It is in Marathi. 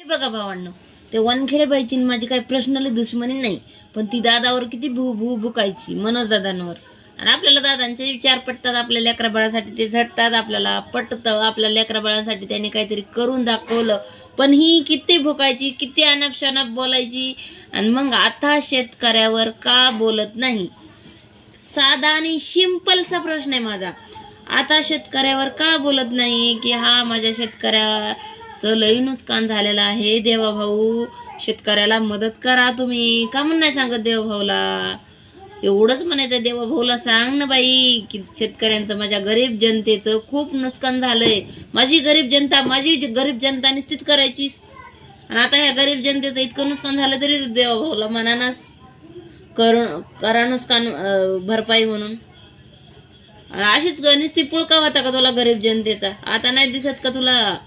हे बघा भावांनो, ते वानखेडे बाईची आणि माझी काही पर्सनली दुश्मनी नाही, पण ती दादावर किती भू भू भुकायची, मनोज दादांवर. आणि आपल्याला दादांचे विचार पटतात, आपल्या लेकरा बाळासाठी ते झटतात, आपल्याला पटतं, आपल्या लेकरा बाळांसाठी त्यांनी काहीतरी करून दाखवलं. पण ही किती भुकायची, किती अनाप शनाप बोलायची, आणि मग आता शेतकऱ्यावर का बोलत नाही? साधा आणि सिंपलचा प्रश्न आहे माझा. आता शेतकऱ्यावर का बोलत नाही की हा माझ्या शेतकऱ्याचं लई नुकसान झालेलं आहे, देवाभाऊ शेतकऱ्याला मदत करा तुम्ही, का म्हणून नाही सांगत देवाभाऊला? एवढंच म्हणायचं, देवाभाऊला सांग ना बाई की शेतकऱ्यांचं, माझ्या गरीब जनतेचं खूप नुकसान झालंय. माझी गरीब जनता निश्चित करायचीस, आणि आता ह्या गरीब जनतेचं इतकं नुकसान झालं तरी देवाभाऊला म्हणानास करा नुकसान भरपाई म्हणून. अशीच नुसती पुळका होता का तुला गरीब जनतेचा? आता नाही दिसत का तुला?